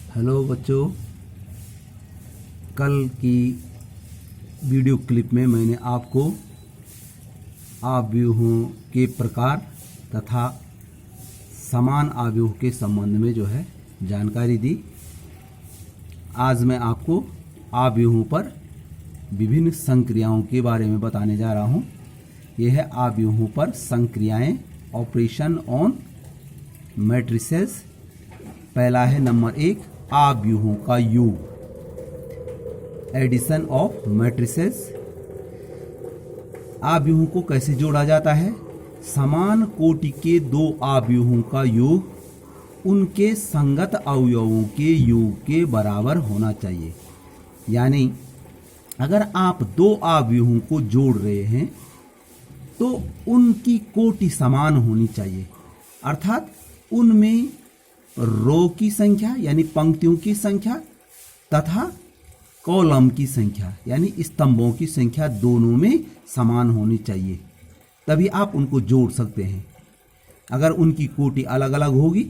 Hello बच्चों, कल की वीडियो क्लिप में मैंने आपको आव्यूहों के प्रकार तथा समान आव्यूह के संबंध में जानकारी दी। आज मैं आपको आव्यूहों पर विभिन्न संक्रियाओं के बारे में बताने जा रहा हूँ। यह है आव्यूहों पर संक्रियाएं, ऑपरेशन ऑन मैट्रिसेस। पहला है नंबर 1, आव्यूहों का योग, एडिशन ऑफ मैट्रिसेस। आव्यूहों को कैसे जोड़ा जाता है? समान कोटि के दो आव्यूहों का योग उनके संगत अवयवों के योग के बराबर होना चाहिए। यानी अगर आप दो आव्यूहों को जोड़ रहे हैं तो उनकी कोटि समान होनी चाहिए, अर्थात उनमें रो की संख्या यानी पंक्तियों की संख्या तथा कॉलम की संख्या यानी स्तंभों की संख्या दोनों में समान होनी चाहिए, तभी आप उनको जोड़ सकते हैं। अगर उनकी कोटि अलग अलग होगी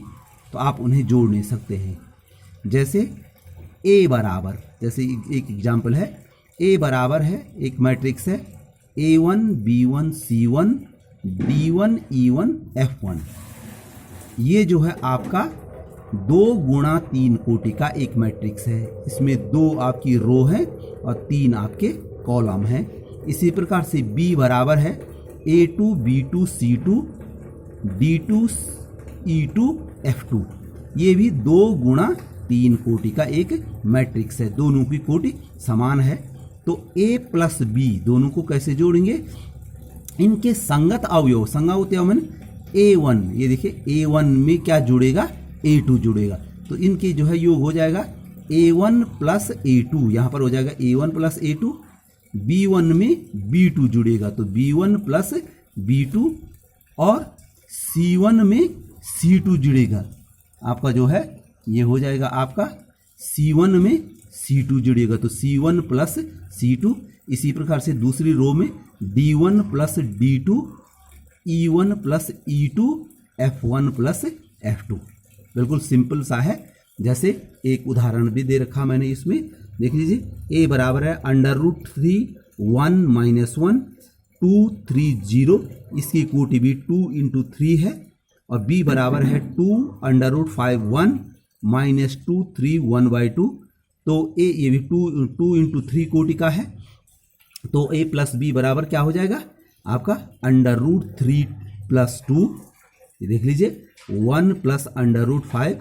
तो आप उन्हें जोड़ नहीं सकते हैं। जैसे ए बराबर, जैसे एक एग्जाम्पल है, ए बराबर है, एक मैट्रिक्स है A1 B1 C1 D1 E1 F1। ये जो है आपका 2 गुणा 3 कोटि का एक मैट्रिक्स है। इसमें 2 आपकी रो है और 3 आपके कॉलम हैं। इसी प्रकार से B बराबर है A2 B2 C2 D2 E2 F2। ये भी 2 गुणा 3 कोटि का एक मैट्रिक्स है, दोनों की कोटि समान है। तो A प्लस B दोनों को कैसे जोड़ेंगे? इनके संगत अवयव, संगत अवयव माने A1, ये देखिए A1 में क्या जुड़ेगा? A2 जुड़ेगा। तो इनकी जो है योग हो जाएगा A1 प्लस A2, यहाँ पर हो जाएगा A1 प्लस A2। B1 में B2 जुड़ेगा तो B1 प्लस B2, और C1 में C2 जुड़ेगा। आपका जो है ये हो जाएगा आपका C1 में C2 जुड़ेगा तो C1 प्लस C2। इसी प्रकार से दूसरी रो में D1 plus D2 E1 plus E2 F1 plus F2। बिल्कुल सिंपल सा है। जैसे एक उदाहरण भी दे रखा मैंने, इसमें देख लीजिए। A बराबर है √3 1 - 1 2 3 0, इसकी कोटि भी 2 × 3 है। और B बराबर है 2 √5 1 - 2 3 1/2। तो A ये भी 2 × 3 कोटि का है। तो A प्लस B बराबर क्या हो जाएगा आपका √3 + 2, ये देख लीजिए 1 प्लस √5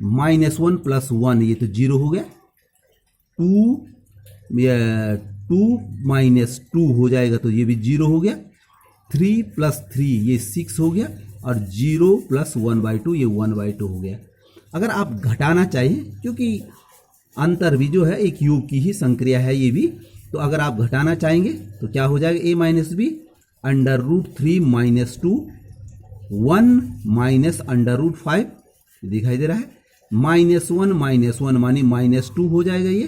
-1 + 1, ये तो 0 हो गया। 2 - 2 हो जाएगा तो ये भी 0 हो गया। 3 + 3 ये 6 हो गया, और 0 + 1/2 ये 1/2 हो गया। अगर आप घटाना चाहिए, क्योंकि अंतर भी जो है एक योग की ही संक्रिया है ये भी, तो अगर आप घटाना चाहेंगे तो क्या हो जाएगा? A - B √3 - 2 1 - √5 दिखाई दे रहा है। -1 - 1 मानी -2 हो जाएगा। ये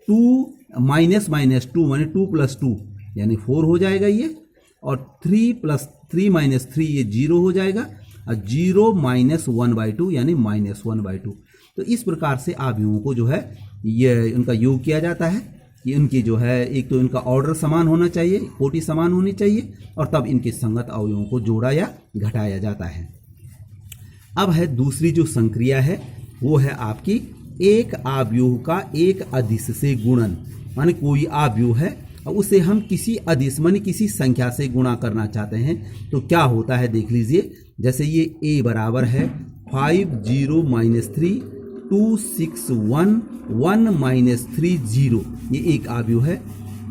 2 -2 मानी 2 + 2 यानी 4 हो जाएगा ये। और 3 + 3 - 3 ये 0 हो जाएगा, और 0 - 1/2 यानी -1/2। तो इस प्रकार से आव्यूहों को जो है ये उनका योग किया जाता है कि उनकी जो है एक तो इनका ऑर्डर समान होना चाहिए, कोटि समान होनी चाहिए, और तब इनके संगत अवयवों को जोड़ा या घटाया जाता है। अब है दूसरी जो संक्रिया है, वो है आपकी एक आव्यूह का एक अदिश से गुणन। माने कोई आव्यूह है और उसे हम किसी अदिश माने किसी संख्या से गुणा करना चाहते हैं तो क्या होता है देख लीजिए। जैसे ये A बराबर है 5 0 - 3 2 6 1 1 - 3 0, ये एक आव्यूह है।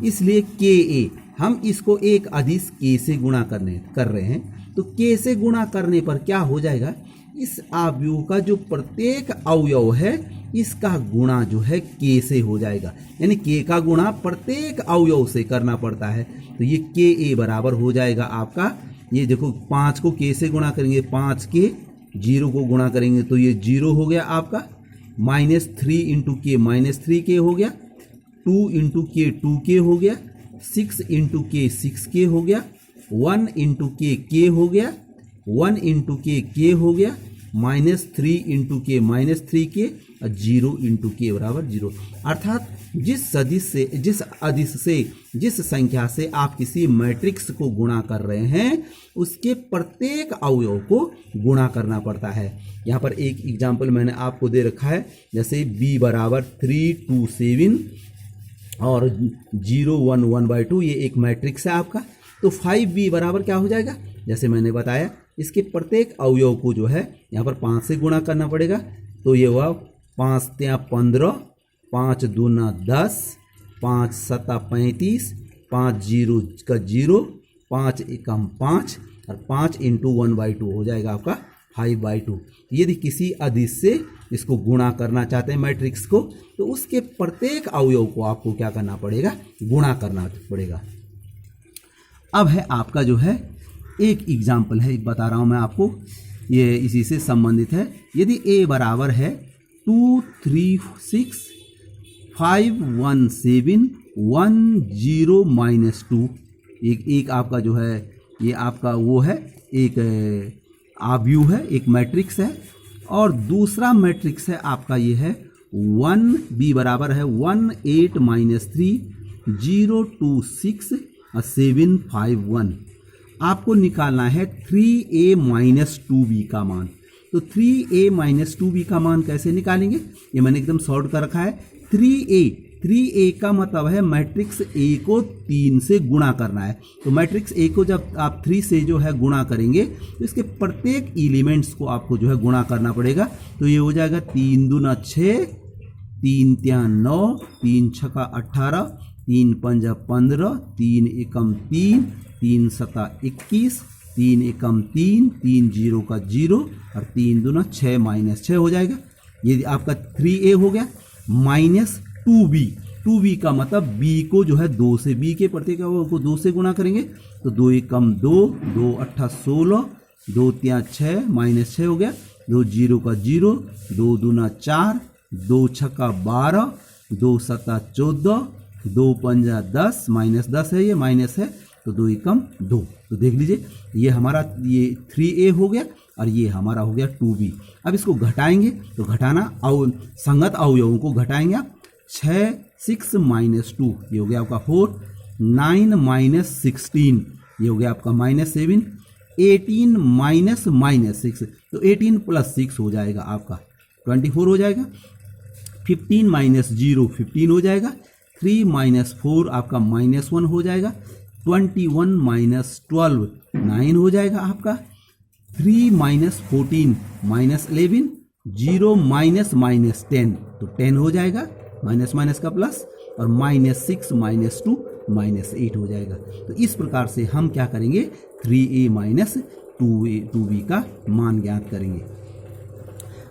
इसलिए KA हम इसको एक अदिश K से गुणा कर रहे हैं। तो K से गुणा करने पर क्या हो जाएगा? इस आव्यूह का जो प्रत्येक अवयव है इसका गुणा जो है K से हो जाएगा। यानी K का गुणा प्रत्येक अवयव से करना पड़ता है। तो ये KA बराबर हो जाएगा आपका, ये देखो 5 को K से गुणा करेंगे 5K, 0 को गुणा करेंगे तो ये 0 हो गया आपका। -3 × K -3K हो गया, 2 × K 2K हो गया, 6 × K 6K हो गया, 1 × K K हो गया, 1 × K K हो गया, -3 इंटू के -3k और 0 इंटू के बराबर 0। अर्थात जिस अदिश से जिस संख्या से आप किसी मैट्रिक्स को गुणा कर रहे हैं उसके प्रत्येक अवयव को गुणा करना पड़ता है। यहाँ पर एक एग्जाम्पल मैंने आपको दे रखा है, जैसे b बराबर 3 2 7 और 0 1 1/2, ये एक मैट्रिक्स है आपका। तो 5b बराबर क्या हो जाएगा, जैसे मैंने बताया इसके प्रत्येक अवयव को जो है यहाँ पर 5 से गुणा करना पड़ेगा। तो ये हुआ 5 3 15, 5 2 10, 5 7 35, 5 0 का 0, 5 1 5 और 5 इंटू 1/2 हो जाएगा आपका 5/2। यदि किसी अदिश से इसको गुणा करना चाहते हैं मैट्रिक्स को, तो उसके प्रत्येक अवयव को आपको क्या करना पड़ेगा, गुणा करना पड़ेगा। अब है आपका जो है एक एग्जाम्पल है, बता रहा हूं मैं आपको, ये इसी से संबंधित है। यदि a बराबर है 2 3 6 5 1 7 1 0 -2, एक आपका जो है ये आपका वो है एक आव्यूह है, एक मैट्रिक्स है। और दूसरा मैट्रिक्स है आपका ये है 1b बराबर है 1 8 -3 0 2 6 और 7 5 1। आपको निकालना है 3a - 2b का मान। तो 3a - 2b का मान कैसे निकालेंगे, ये मैंने एकदम शॉर्ट कर रखा है। 3a का मतलब है मैट्रिक्स a को 3 से गुणा करना है। तो मैट्रिक्स a को जब आप 3 से जो है गुणा करेंगे तो इसके प्रत्येक एलिमेंट्स को आपको जो है गुणा करना पड़ेगा। तो ये हो जाएगा 3 दूना 6, 3 3 9, 3 6 18, 3 5 15, 3 एकम 3, 3 7 21, 3 एकम 3, 3 0 का 0 और 3 दूना 6 -6 हो जाएगा। ये आपका 3a हो गया। -2b का मतलब b को जो है 2 से, b के प्रत्येक को 2 से गुणा करेंगे। तो 2 एकम 2, 2 8 16, 2 3 6 -6 हो गया। 2 0 का 0, 2 दूना 4, 2 6 12, 2 7 14, 2 5 10, -10 है, ये माइनस है। तो 2 एकम 2। तो देख लीजिए ये हमारा ये 3a हो गया और ये हमारा हो गया 2b। अब इसको घटाएंगे तो घटाना संगत अवयवों को घटाएंगे आप। 6 6 -2 ये हो गया आपका 4, 9 -16 ये हो गया आपका -7, 18 -6 तो 18 + 6 हो जाएगा आपका 24 हो जाएगा। 15 - 0 15 हो जाएगा। 3 - 4 आपका -1 हो जाएगा। 21 - 12 9 हो जाएगा आपका। 3 - 14 -11, 0 -10 तो 10 हो जाएगा, माइनस का प्लस, और -6 -2 -8 हो जाएगा। तो इस प्रकार से हम क्या करेंगे, 3a - 2b का मान ज्ञात करेंगे।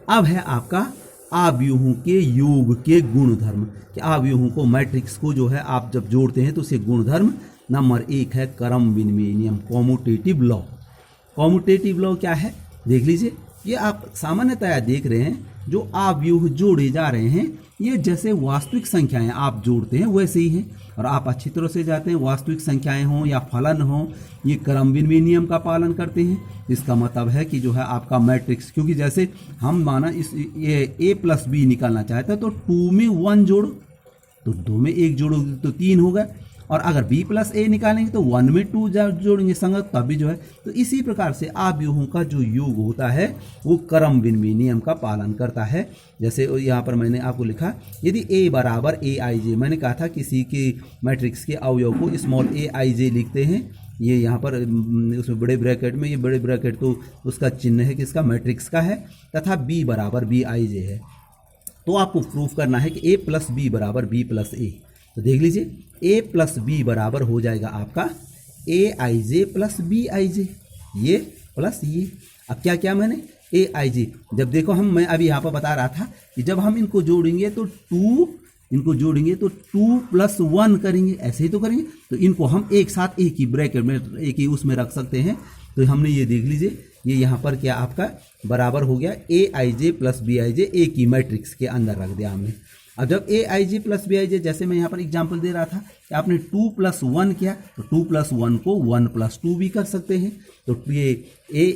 अब है आपका आव्यूहों के योग के गुणधर्म। कि आव्यूहों को मैट्रिक्स को जो है आप जब जोड़ते हैं तो उसे गुणधर्म। नंबर 1 है क्रम विनिमय नियम, कॉम्यूटेटिव लॉ। कॉम्यूटेटिव लॉ क्या है देख लीजिए। ये आप सामान्यतया देख रहे हैं जो आव्यूह जोड़े जा रहे हैं ये जैसे वास्तविक संख्याएं आप जोड़ते हैं वैसे ही हैं। और आप अच्छी तरह से जाते हैं वास्तविक संख्याएं हों या फलन हों, ये क्रम विनिमय नियम का पालन करते हैं। इसका मतलब है कि जो है आपका मैट्रिक्स, क्योंकि जैसे हम माना ये a + b निकालना चाहते हैं तो 2 में 1 जोड़ो, तो 2 में 1 जोड़ोगे तो 3 होगा। और अगर b + a निकालेंगे तो 1 में 2 जोड़ेंगे संगत, तभी जो है। तो इसी प्रकार से आव्यूहों का जो योग होता है वो क्रम विनिमय नियम का पालन करता है। जैसे यहाँ पर मैंने आपको लिखा, यदि a बराबर aij, मैंने कहा था किसी के मैट्रिक्स के अवयव को स्मॉल aij लिखते हैं। ये यहाँ पर उसमें बड़े ब्रैकेट में, ये बड़े ब्रैकेट तो उसका चिन्ह है किसका, मैट्रिक्स का है, तथा b बराबर bij है। तो आपको प्रूफ करना है कि a + b बराबर b + a। तो देख लीजिए a + b बराबर हो जाएगा आपका aij + bij, ये प्लस ये। अब क्या क्या मैंने aij, जब देखो मैं अभी यहाँ पर बता रहा था कि जब हम इनको जोड़ेंगे तो 2 + 1 करेंगे, ऐसे ही तो करेंगे। तो इनको हम एक साथ एक ही ब्रैकेट में, एक ही उसमें रख सकते हैं। तो हमने ये देख लीजिए, ये यहाँ पर क्या आपका बराबर हो गया aij + bij, एक ही मैट्रिक्स के अंदर रख दिया हमने। अब जब ए I J plus B I जे, जैसे मैं यहाँ पर एग्जाम्पल दे रहा था कि आपने 2+1 किया तो 2+1 को 1+2 भी कर सकते हैं। तो ये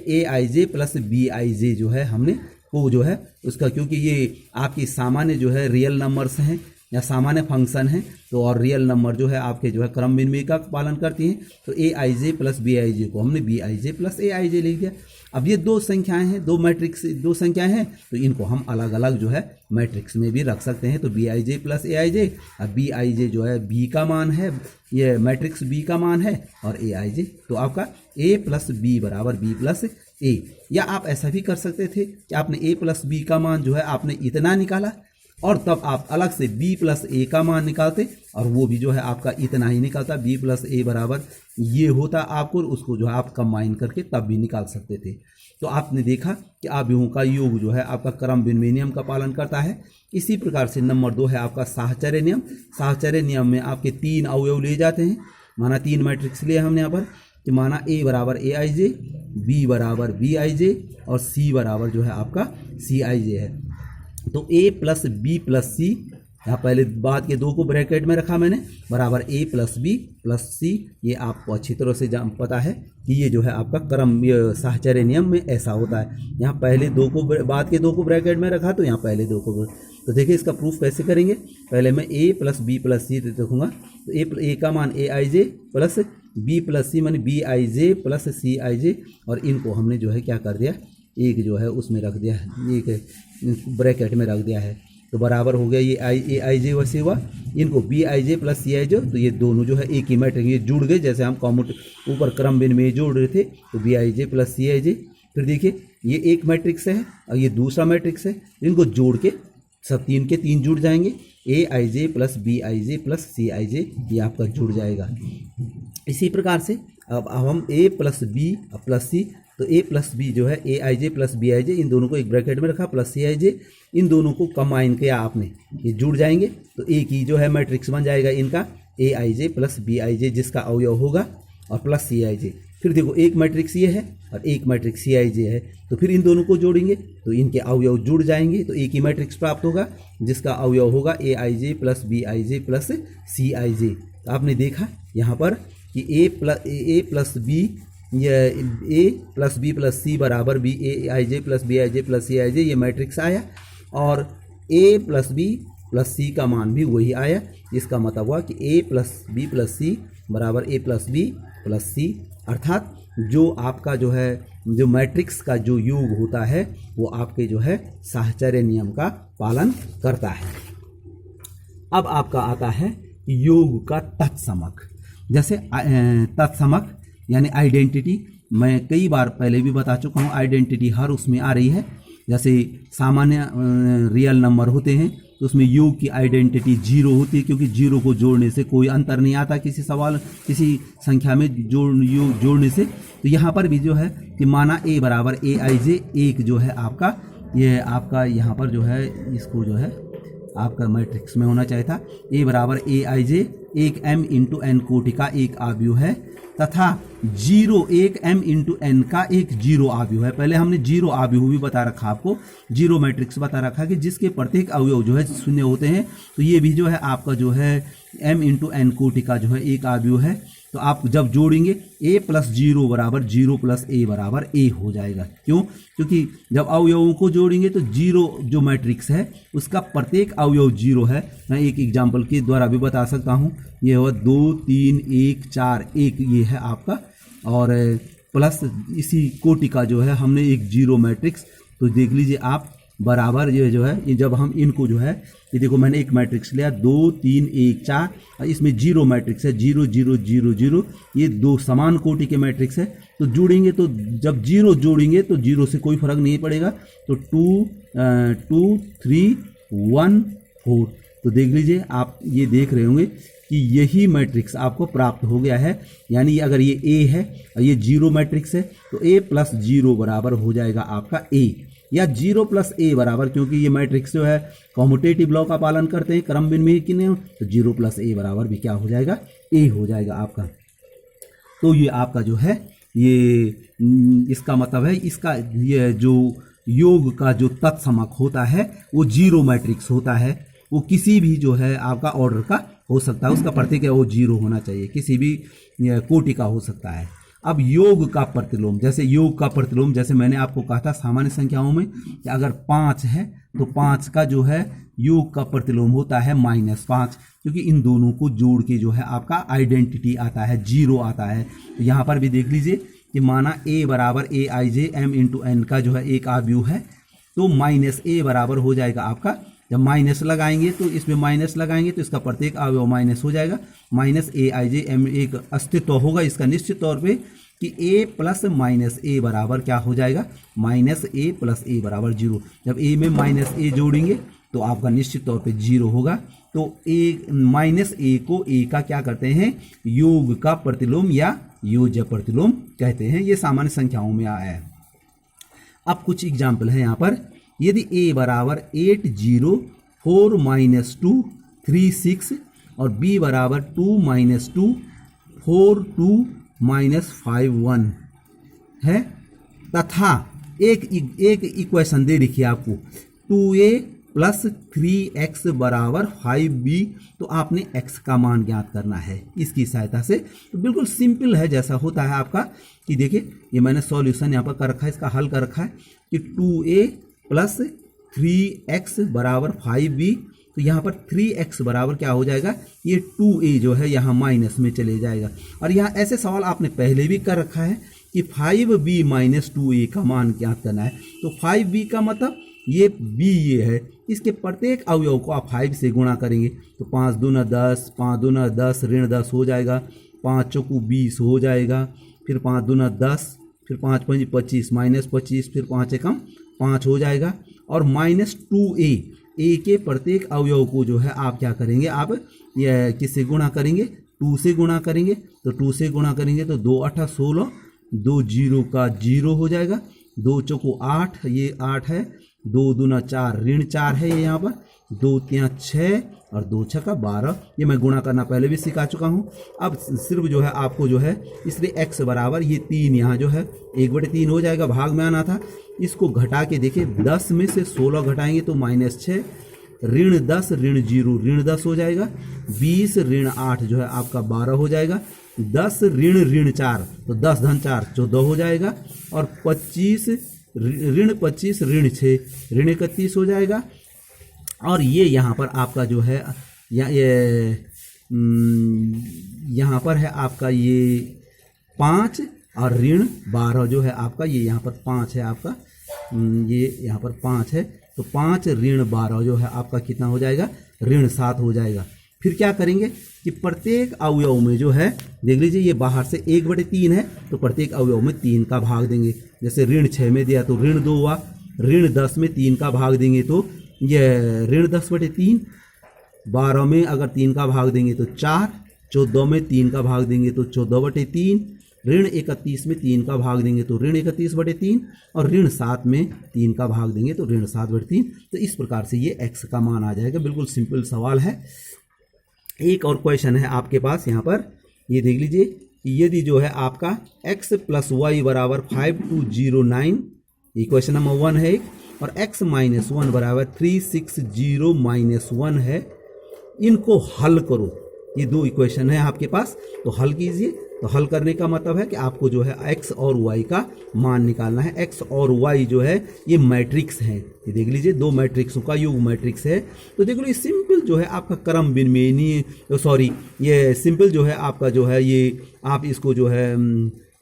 ए I J plus B I जे जो है हमने को जो है उसका, क्योंकि ये आपकी सामान्य जो है रियल नंबर्स हैं या सामान्य फंक्शन है, तो और रियल नंबर जो है आपके जो है क्रम विनिमय का पालन करती हैं, तो ए I J plus B I जे को हमने B I J plus A I जे लिख दिया। अब ये दो संख्याएं हैं, दो संख्याएं हैं, तो इनको हम अलग अलग जो है मैट्रिक्स में भी रख सकते हैं। तो B I J plus A I जे, अब बी आई जे जो है बी का मान है, ये मैट्रिक्स बी का मान है, और ए आई जे तो आपका ए प्लस बी बराबर बी प्लस ए। या आप ऐसा भी कर सकते थे कि आपने ए प्लस बी का मान जो है आपने इतना निकाला और तब आप अलग से b प्लस ए का मान निकालते और वो भी जो है आपका इतना ही निकलता, b प्लस ए बराबर ये होता आपको, उसको जो है आप कंबाइन करके तब भी निकाल सकते थे। तो आपने देखा कि आव्यूहों का योग जो है आपका क्रम विनिमय नियम का पालन करता है। इसी प्रकार से नंबर 2 है आपका साहचर्य नियम। साहचर्य नियम में आपके 3 अवयव लिए जाते हैं। माना 3 मैट्रिक्स लिए हमने यहाँ पर कि माना a बराबर ए आई जे, b बराबर बी आई जे और c बराबर जो है आपका सी आई जे है। तो a प्लस बी प्लस सी, यहाँ पहले बाद के 2 को ब्रैकेट में रखा मैंने, बराबर a प्लस बी प्लस सी। ये आपको अच्छी तरह से पता है कि ये जो है आपका क्रम साहचर्य नियम में ऐसा होता है। यहाँ पहले 2 को बाद के 2 को ब्रैकेट में रखा तो यहाँ पहले 2 को, तो देखिए इसका प्रूफ कैसे करेंगे। पहले मैं a प्लस बी प्लस सी देखूँगा, तो ए का मान ए I J plus B plus सी मानी B I J plus C I जे, और इनको हमने जो है क्या कर दिया, एक जो है उसमें रख दिया, एक ब्रैकेट में रख दिया है। तो बराबर हो गया ये ए आई जे वैसे हुआ, इनको B I J plus C I J, तो ये दोनों जो है एक ही मैट्रिक्स, ये जुड़ गए जैसे हम कॉमन ऊपर क्रम विनिमय जोड़ रहे थे, तो B I J plus C I जे। फिर देखिए ये एक मैट्रिक्स है और ये दूसरा मैट्रिक्स है, इनको जोड़ के सब 3 के 3 जुड़ जाएंगे, A I J plus B I J plus C I J, ये आपका जुड़ जाएगा। इसी प्रकार से अब हम A plus B plus C, तो ए प्लस बी जो है ए I J plus B I जे, इन दोनों को एक ब्रैकेट में रखा, प्लस सी आई जे, इन दोनों को कंबाइन किया आपने, ये जुड़ जाएंगे तो एक ही जो है मैट्रिक्स बन जाएगा इनका, ए I J plus B I जे जिसका अवयव होगा और प्लस सी आई जे। फिर देखो एक मैट्रिक्स ये है और एक मैट्रिक्स सी आई जे है, तो फिर इन दोनों को जोड़ेंगे तो इनके अवयव जुड़ जाएंगे, तो एक ही मैट्रिक्स प्राप्त होगा जिसका अवयव होगा A I J plus B I J plus C I J. तो आपने देखा यहाँ पर कि A plus B, A plus B plus C बराबर B A I J plus B I J plus C I J, ये matrix आया, और A plus B plus C का मान भी वही आया। इसका मतलब हुआ कि A plus B plus C बराबर ए प्लस बी प्लस सी, अर्थात जो आपका जो है जो मैट्रिक्स का जो योग होता है वो आपके जो है साहचर्य नियम का पालन करता है। अब आपका आता है योग का तत्समक। जैसे तत्समक यानी आइडेंटिटी, मैं कई बार पहले भी बता चुका हूँ, आइडेंटिटी हर उसमें आ रही है। जैसे सामान्य रियल नंबर होते हैं तो उसमें योग की आइडेंटिटी 0 होती है, क्योंकि 0 को जोड़ने से कोई अंतर नहीं आता किसी संख्या में योग जोड़ने से। तो यहाँ पर भी जो है कि माना a बराबर ए आई जे, एक जो है आपका ये आपका यहाँ पर जो है इसको जो है आपका मैट्रिक्स में होना चाहिए था, a बराबर ए आई जे, एक m इंटू एन कोटि का एक आव्यूह है, तथा 0 एक m इंटू एन का एक 0 आव्यूह है। पहले हमने 0 आव्यूह भी बता रखा आपको, 0 मैट्रिक्स बता रखा कि जिसके प्रत्येक अवयव जो है 0 होते हैं। तो ये भी जो है आपका जो है m इंटू एन कोटि का जो है एक आव्यूह है। तो आप जब जोड़ेंगे a प्लस 0 बराबर 0 प्लस a बराबर a हो जाएगा। क्यों? क्योंकि जब अवयवों को जोड़ेंगे तो 0 जो मैट्रिक्स है उसका प्रत्येक अवयव 0 है। मैं एक एग्जाम्पल के द्वारा भी बता सकता हूँ, ये हुआ 2 3 1 4 1, ये है आपका, और प्लस इसी कोटि का जो है हमने एक 0 मैट्रिक्स। तो देख लीजिए आप बराबर ये जो है, जब हम इनको जो है, ये देखो मैंने एक मैट्रिक्स लिया 2 3 1 4, और इसमें 0 मैट्रिक्स है 0 0 0 0, ये 2 समान कोटि के मैट्रिक्स है। तो जोड़ेंगे तो जब 0 जोड़ेंगे तो 0 से कोई फर्क नहीं पड़ेगा, तो 2 2 3 1 4। तो देख लीजिए आप ये देख रहे होंगे कि यही मैट्रिक्स आपको प्राप्त हो गया है। यानी अगर ये A है और ये 0 मैट्रिक्स है तो A प्लस 0 बराबर हो जाएगा आपका A, या 0 प्लस A बराबर, क्योंकि ये मैट्रिक्स जो है कॉम्यूटेटिव लॉ का पालन करते हैं क्रम विनिमय की नियम, तो 0 प्लस A बराबर भी क्या हो जाएगा, A हो जाएगा आपका। तो ये आपका जो है ये इसका मतलब है इसका ये जो योग का जो तत्समक होता है वो 0 मैट्रिक्स होता है। वो किसी भी जो है आपका ऑर्डर का हो सकता है, उसका प्रत्येक है वो 0 होना चाहिए, किसी भी कोटि का हो सकता है। अब योग का प्रतिलोम, जैसे योग का प्रतिलोम जैसे मैंने आपको कहा था सामान्य संख्याओं में कि अगर 5 है तो 5 का जो है योग का प्रतिलोम होता है -5, क्योंकि इन दोनों को जोड़ के जो है आपका आइडेंटिटी आता है, 0 आता है। तो यहाँ पर भी देख लीजिए कि माना a बराबर aij m × n का जो है एक आव्यूह है, तो -a बराबर हो जाएगा आपका, जब माइनस लगाएंगे तो इसमें माइनस लगाएंगे तो इसका प्रत्येक अवयव माइनस हो जाएगा, -aij m एक अस्तित्व होगा इसका निश्चित तौर पे कि a प्लस -a बराबर क्या हो जाएगा, -a प्लस a बराबर 0। जब a में -a जोड़ेंगे तो आपका निश्चित तौर पे 0 होगा। तो -a को a का क्या करते हैं, योग का प्रतिलोम या योज्य प्रतिलोम कहते हैं। ये सामान्य संख्याओं में आया है। अब कुछ एग्जाम्पल है यहाँ पर, यदि a बराबर 8 0 4 -2 3 6 और b बराबर 2 -2 4 2 -5 1 है, तथा एक इक्वेशन दे रखी है आपको 2a प्लस 3x बराबर 5b, तो आपने x का मान ज्ञात करना है इसकी सहायता से। तो बिल्कुल सिंपल है, जैसा होता है आपका कि देखिए ये मैंने सॉल्यूशन यहाँ पर कर रखा है, इसका हल कर रखा है कि 2a प्लस 3x बराबर 5b, तो यहाँ पर 3x बराबर क्या हो जाएगा, ये 2a जो है यहाँ माइनस में चले जाएगा। और यहाँ ऐसे सवाल आपने पहले भी कर रखा है कि 5b माइनस 2a का मान ज्ञात करना है। तो 5b का मतलब ये b ये है, इसके प्रत्येक अवयव को आप 5 से गुणा करेंगे तो 5 दूना 10, 5 दूना 10 ऋण 10 हो जाएगा, 5 चौकू 20 हो जाएगा, फिर 5 दूना 10, फिर 5 पंजी 25 -25, फिर 5 एकम 5 हो जाएगा। और -2a, a के प्रत्येक अवयव को जो है आप क्या करेंगे, आप ये किससे गुणा करेंगे, 2 से गुणा करेंगे। तो 2 से गुणा करेंगे तो 2 8 16, 2 0 का 0 हो जाएगा, 2 चौको 8, ये 8 है, 2 दूना 4 ऋण 4 है ये यहाँ पर, 2 3 6 और 2 6 का 12। ये मैं गुणा करना पहले भी सिखा चुका हूँ। अब सिर्फ जो है आपको जो है इसलिए x बराबर ये 3 यहाँ जो है 1/3 हो जाएगा, भाग में आना था। इसको घटा के देखिए 10 में से 16 घटाएंगे तो -6, ऋण 10 ऋण 0 ऋण 10 हो जाएगा, 20 ऋण 8 जो है आपका 12 हो जाएगा, 10 ऋण 4 तो 10 धन 4 14 हो जाएगा, और 25 ऋण 25 ऋण 6 ऋण 31 हो जाएगा। और ये यहाँ पर आपका जो है यहाँ पर है आपका ये 5 और ऋण 12 जो है आपका, ये यहाँ पर 5 है आपका, ये यहाँ पर 5 है, तो 5 ऋण 12 जो है आपका कितना हो जाएगा, ऋण 7 हो जाएगा। फिर क्या करेंगे कि प्रत्येक अवयव में जो है देख लीजिए ये बाहर से 1/3 है, तो प्रत्येक अवयव में 3 का भाग देंगे। जैसे ऋण 6 में दिया तो ऋण 2 हुआ, ऋण 10 में 3 का भाग देंगे तो ये ऋण 10/3, 12 में अगर 3 का भाग देंगे तो 4, 14 में 3 का भाग देंगे तो 14/3, ऋण 31 में 3 का भाग देंगे तो ऋण 31/3, और ऋण 7 में 3 का भाग देंगे तो ऋण 7/3। तो इस प्रकार से ये x का मान आ जाएगा। बिल्कुल सिंपल सवाल है। एक और क्वेश्चन है आपके पास यहाँ पर, ये देख लीजिए कि यदि जो है आपका x प्लस वाई बराबर 5209, ये क्वेश्चन नंबर 1 है एक, और x माइनस 1 बराबर 360 -1 है, इनको हल करो। ये 2 इक्वेशन है आपके पास, तो हल कीजिए। तो हल करने का मतलब है कि आपको जो है x और y का मान निकालना है। x और y जो है ये मैट्रिक्स हैं, ये देख लीजिए 2 मैट्रिक्सों का योग मैट्रिक्स है। तो देखो ये सिंपल जो है आपका क्रम बिनमेनी, सॉरी ये सिंपल जो है आपका जो है ये आप इसको जो है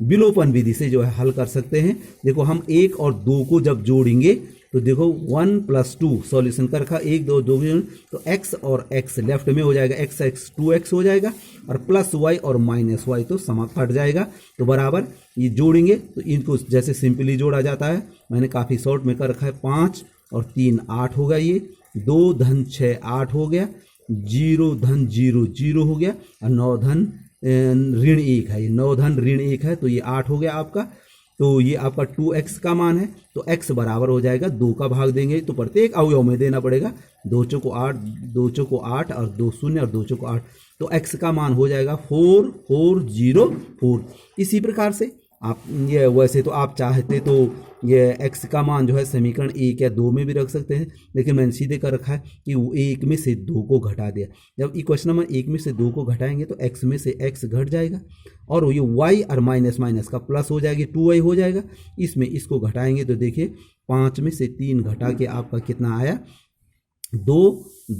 विलोपन विधि से जो है हल कर सकते हैं। देखो हम 1 और 2 को जब जोड़ेंगे तो देखो 1 + 2 सॉल्यूशन कर रखा, 1 2 2 तो x और x लेफ्ट में हो जाएगा, x 2x हो जाएगा, और प्लस y और माइनस y तो समाप्त हट जाएगा। तो बराबर ये जोड़ेंगे तो इनको जैसे सिंपली जोड़ा जाता है, मैंने काफ़ी शॉर्ट में कर रखा है। 5 और 3 8 होगा, ये 2 धन 6 8 हो गया, 0 धन 0 0 हो गया, और 9 धन ऋण 1 है, ये 9 धन ऋण 1 है, तो ये 8 हो गया आपका। तो ये आपका 2x का मान है, तो x बराबर हो जाएगा 2 का भाग देंगे तो प्रत्येक अवयव में देना पड़ेगा, 2 चौको 8 2 चौको 8 और 2 शून्य और 2 चौको 8, तो x का मान हो जाएगा 4404। इसी प्रकार से आप ये वैसे तो आप चाहते तो ये x का मान जो है समीकरण 1 या 2 में भी रख सकते हैं, लेकिन मैंने सीधे कर रखा है कि 1 में से 2 को घटा दिया। जब इक्वेशन नंबर 1 में से 2 को घटाएंगे तो x में से x घट जाएगा और ये y और माइनस माइनस का प्लस हो जाएगी, 2y हो जाएगा। इसमें इसको घटाएंगे तो देखिए 5 में से 3 घटा के आपका कितना आया 2,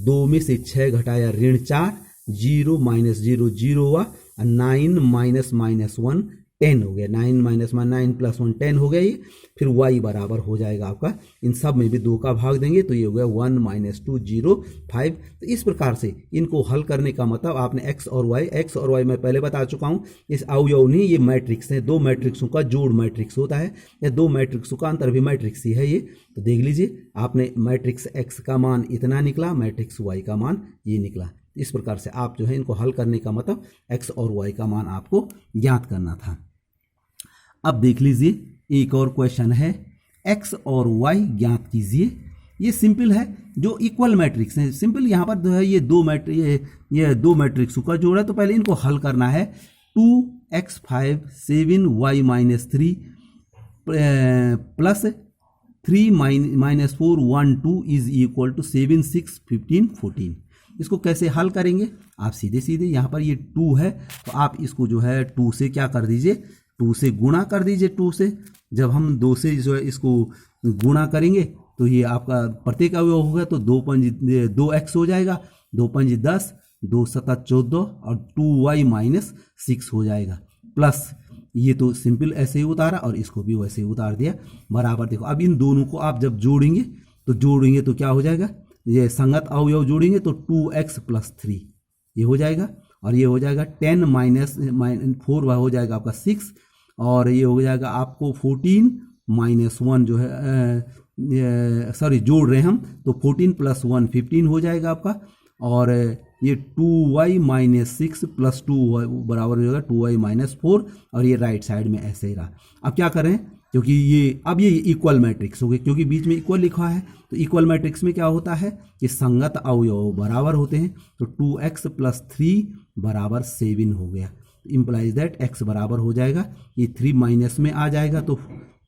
2 में से 6 घटाया ऋण 4, 0 माइनस 0 0 हुआ, 9 माइनस माइनस 1 10 हो गया, 9 माइनस 9 प्लस 1 10 हो गया ये। फिर y बराबर हो जाएगा आपका, इन सब में भी 2 का भाग देंगे तो ये हो गया 1 माइनस 2 0 5। तो इस प्रकार से इनको हल करने का मतलब आपने x और y मैं पहले बता चुका हूँ। इस अवयव नहीं, ये मैट्रिक्स है, 2 मैट्रिक्सों का जोड़ मैट्रिक्स होता है या 2 मैट्रिक्सों का अंतर भी मैट्रिक्स ही है ये। तो देख लीजिए आपने मैट्रिक्स x का मान इतना निकला, मैट्रिक्स y का मान ये निकला। इस प्रकार से आप जो है इनको हल करने का मतलब x और y का मान आपको ज्ञात करना था। अब देख लीजिए एक और क्वेश्चन है, x और y ज्ञात कीजिए। ये सिंपल है, जो इक्वल मैट्रिक्स है सिंपल। यहाँ पर जो है ये दो मैट्रिक्सों का जोड़ है, तो पहले इनको हल करना है। 2x5 7y minus 3 plus 3 minus 4 1 2 is equal to 7 6 15 14। इसको कैसे हल करेंगे आप सीधे सीधे, यहाँ पर ये 2 है तो आप इसको जो है 2 से क्या कर दीजिए, 2 से गुणा कर दीजिए। 2 से जब हम 2 से जो है इसको गुणा करेंगे तो ये आपका प्रत्येक अवयव होगा तो 2x हो जाएगा, 2 पंज 10, 2 सता 14 और 2y माइनस 6 हो जाएगा। प्लस ये तो सिंपल ऐसे ही उतारा और इसको भी वैसे ही उतार दिया बराबर। देखो अब इन दोनों को आप जब जोड़ेंगे तो क्या हो जाएगा, ये संगत अवयव जोड़ेंगे तो 2x प्लस 3 ये हो जाएगा और ये हो जाएगा 10 माइनस 4 हो जाएगा आपका 6 और ये हो जाएगा आपको 14 माइनस 1 जो है सॉरी जोड़ रहे हैं हम तो 14 प्लस 1 15 हो जाएगा आपका। और ये 2y माइनस 6 प्लस 2 बराबर हो जाएगा 2y माइनस 4 और ये राइट साइड में ऐसे ही रहा। अब क्या करें, क्योंकि ये इक्वल मैट्रिक्स हो गए, क्योंकि बीच में इक्वल लिखा है तो इक्वल मैट्रिक्स में क्या होता है कि संगत अवयव बराबर होते हैं। तो 2x प्लस 3 बराबर 7 हो गया, इम्प्लाइज दैट x बराबर हो जाएगा, ये 3 माइनस में आ जाएगा तो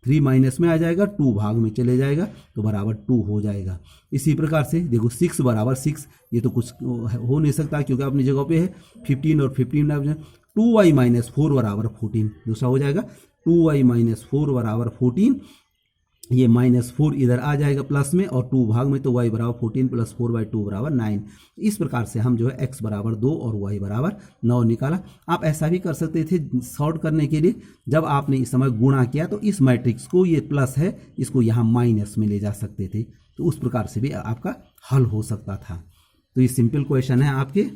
3 माइनस में आ जाएगा, 2 भाग में चले जाएगा तो बराबर 2 हो जाएगा। इसी प्रकार से देखो 6 बराबर 6, ये तो कुछ हो नहीं सकता क्योंकि अपनी जगह पे है 15 और 15 2y माइनस 4 बराबर 14 दूसरा हो जाएगा, 2y माइनस 4 बराबर 14, ये माइनस 4 इधर आ जाएगा प्लस में और 2 भाग में तो y बराबर 14 प्लस 4/2 बराबर 9। इस प्रकार से हम जो है x बराबर 2 और y बराबर 9 निकाला। आप ऐसा भी कर सकते थे सॉर्ट करने के लिए, जब आपने इस समय गुणा किया तो इस मैट्रिक्स को, ये प्लस है इसको यहाँ माइनस में ले जा सकते थे, तो उस प्रकार से भी आपका हल हो सकता था। तो ये सिंपल क्वेश्चन है आपके।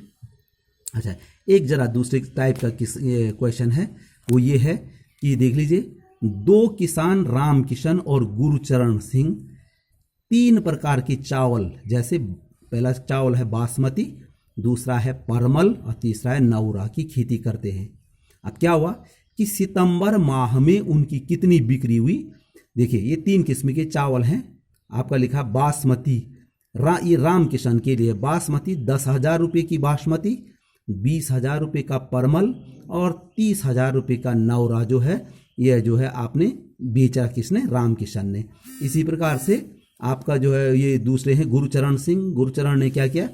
अच्छा, एक जरा दूसरे टाइप का क्वेश्चन है, वो ये है कि देख लीजिए, 2 किसान राम किशन और गुरुचरण सिंह 3 प्रकार की चावल, जैसे पहला चावल है बासमती, दूसरा है परमल और तीसरा है नौरा की खेती करते हैं। अब क्या हुआ कि सितंबर माह में उनकी कितनी बिक्री हुई। देखिए ये 3 किस्म के चावल हैं, आपका लिखा बासमती, ये राम किशन के लिए बासमती 10,000 रुपये की बासमती, 20,000 रुपये का परमल और 30,000 रुपये का नौरा जो है, यह जो है आपने बेचा किसने, राम किशन ने। इसी प्रकार से आपका जो है ये दूसरे हैं गुरुचरण सिंह, गुरुचरण ने क्या किया,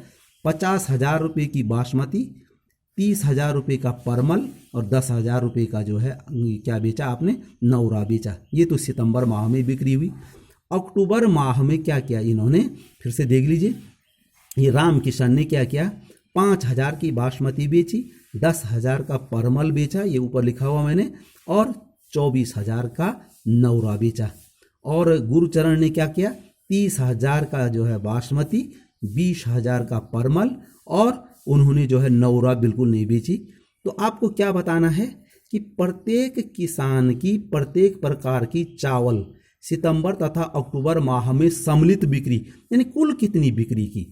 50,000 रुपये की बासमती, 30,000 रुपये का परमल और 10,000 रुपये का जो है क्या बेचा आपने, नौरा बेचा। ये तो सितंबर माह में बिक्री हुई। अक्टूबर माह में क्या किया इन्होंने, फिर से देख लीजिए, ये राम किशन ने क्या किया, 5,000 की बासमती बेची, 10,000 का परमल बेचा, ये ऊपर लिखा हुआ मैंने, और 24,000 का नौरा बेचा। और गुरुचरण ने क्या किया, 30,000 का जो है बासमती, 20,000 का परमल और उन्होंने जो है नौरा बिल्कुल नहीं बेची। तो आपको क्या बताना है कि प्रत्येक किसान की प्रत्येक प्रकार की चावल सितंबर तथा अक्टूबर माह में सम्मिलित बिक्री, यानी कुल कितनी बिक्री की,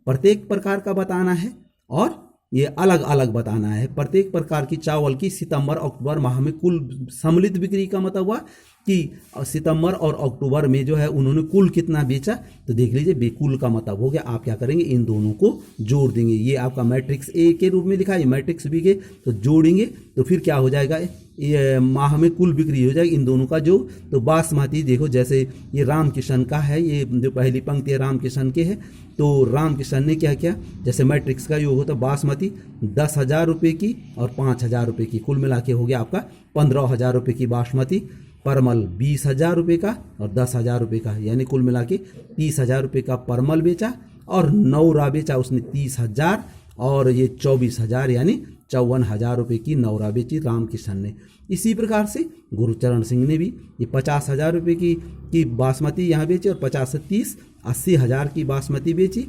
प्रत्येक प्रकार का बताना है और ये अलग अलग बताना है। प्रत्येक प्रकार की चावल की सितंबर अक्टूबर माह में कुल सम्मिलित बिक्री का मतलब हुआ कि सितंबर और अक्टूबर में जो है उन्होंने कुल कितना बेचा। तो देख लीजिए कुल का मतलब हो गया, आप क्या करेंगे इन दोनों को जोड़ देंगे। ये आपका मैट्रिक्स ए के रूप में लिखा है, मैट्रिक्स बी के, तो जोड़ेंगे तो फिर क्या हो जाएगा, ये माह में कुल बिक्री हो जाएगी इन दोनों का जो। तो बासमती देखो, जैसे ये रामकिशन का है, ये जो पहली पंक्ति है रामकिशन के है, तो रामकिशन ने क्या किया, जैसे मैट्रिक्स का योग होता है बासमती 10,000 रुपये की और 5,000 रुपये की, कुल मिला के हो गया आपका 15,000 रुपये की बासमती। परमल 20,000 रुपये का और 10,000 रुपये का, यानी कुल मिला के 30,000 रुपये का परमल बेचा। और नौरा बेचा उसने 30,000 और ये 24,000 यानी 54,000 रुपये की नौरा बेची रामकिशन ने। इसी प्रकार से गुरुचरण सिंह ने भी ये 50,000 रुपये की बासमती यहाँ बेची और 50 से 30 80,000 की बासमती बेची।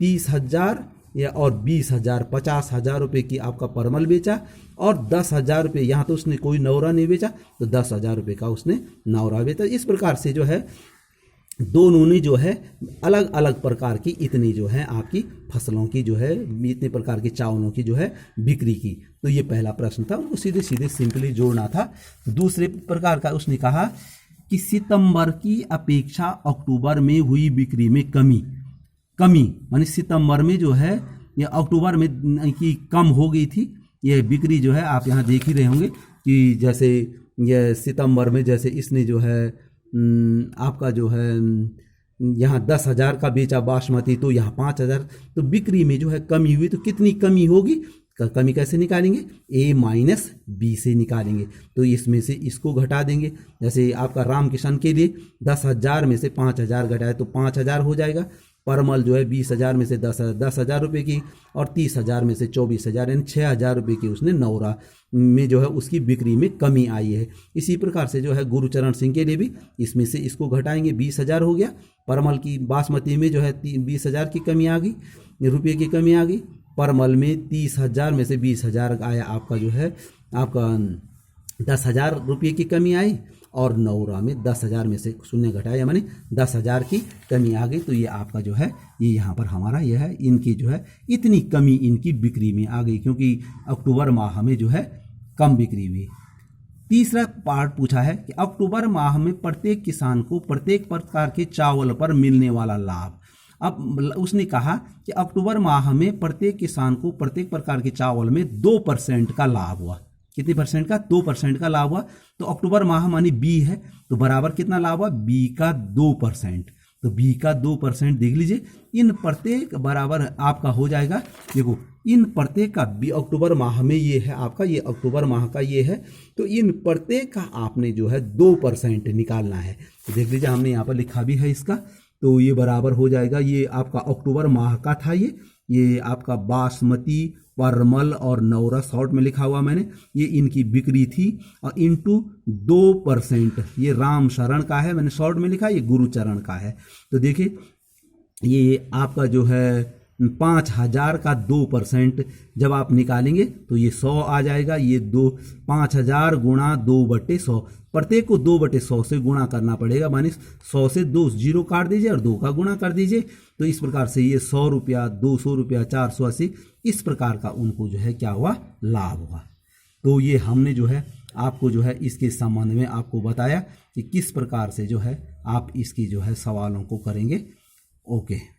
30,000 या और 20,000 50,000 रुपये की आपका परमल बेचा और 10,000 रुपये, यहाँ तो उसने कोई नौरा नहीं बेचा, तो 10,000 रुपये का उसने नौरा बेचा। इस प्रकार से जो है दोनों ने जो है अलग अलग प्रकार की इतनी जो है आपकी फसलों की जो है इतने प्रकार के चावलों की जो है बिक्री की। तो ये पहला प्रश्न था, उनको सीधे सीधे सिंपली जोड़ना था। दूसरे प्रकार का उसने कहा कि सितंबर की अपेक्षा अक्टूबर में हुई बिक्री में कमी माने सितंबर में जो है ये अक्टूबर में की कम हो गई थी ये बिक्री जो है। आप यहाँ देख ही रहे होंगे कि जैसे ये सितंबर में जैसे इसने जो है आपका जो है यहाँ 10,000 का बेचा बासमती, तो यहाँ 5,000, तो बिक्री में जो है कमी हुई। तो कितनी कमी होगी, कमी कैसे निकालेंगे, a माइनस बी से निकालेंगे। तो इसमें से इसको घटा देंगे, जैसे आपका रामकिशन के लिए 10,000 में से 5,000 घटाए तो 5,000 हो जाएगा। परमल जो है 20,000 में से 10,000 रुपये की और 30,000 में से 24,000 यानी 6,000 रुपये की उसने नौरा में जो है उसकी बिक्री में कमी आई है। इसी प्रकार से जो है गुरुचरण सिंह के लिए भी इसमें से इसको घटाएंगे, 20,000 हो गया। परमल की बासमती में जो है 20,000 की कमी आ गई, रुपये की कमी आ गई। परमल में 30,000 में से 20,000 आया, आपका जो है आपका 10,000 रुपये की कमी आई और नौरा में 10,000 में से शून्य घटाया माने 10,000 की कमी आ गई। तो ये आपका जो है ये यहाँ पर हमारा यह है इनकी जो है इतनी कमी इनकी बिक्री में आ गई, क्योंकि अक्टूबर माह में जो है कम बिक्री हुई। तीसरा पार्ट पूछा है कि अक्टूबर माह में प्रत्येक किसान को प्रत्येक प्रकार के चावल पर मिलने वाला लाभ। अब उसने कहा कि अक्टूबर माह में प्रत्येक किसान को प्रत्येक प्रकार के चावल में 2% का लाभ हुआ। कितने परसेंट का, 2% का लाभ हुआ। तो अक्टूबर माह मानी बी है, तो बराबर कितना लाभ हुआ, बी का 2%। तो बी का 2% देख लीजिए, इन प्रत्येक बराबर आपका हो जाएगा। देखो इन प्रत्येक का बी अक्टूबर माह में ये है आपका, ये अक्टूबर माह का ये है, तो इन प्रत्येक का आपने जो है 2% निकालना है। तो देख लीजिए हमने यहाँ पर लिखा भी है इसका, तो ये बराबर हो जाएगा। ये आपका अक्टूबर माह का था, ये आपका बासमती परमल और नौरा शॉर्ट में लिखा हुआ मैंने, ये इनकी बिक्री थी और इंटू 2%। ये राम शरण का है, मैंने शॉर्ट में लिखा, ये गुरुचरण का है। तो देखिए ये आपका जो है 5,000 का 2% जब आप निकालेंगे तो ये 100 आ जाएगा। ये 5,000 गुणा 2/100, प्रत्येक को 2/100 से गुणा करना पड़ेगा, माने 100 से 2 जीरो काट दीजिए और 2 का गुणा कर दीजिए। तो इस प्रकार से ये 100 रुपया, 200 रुपया, 480, इस प्रकार का उनको जो है क्या हुआ, लाभ हुआ। तो ये हमने जो है आपको जो है इसके संबंध में आपको बताया कि किस प्रकार से जो है आप इसकी जो है सवालों को करेंगे। ओके।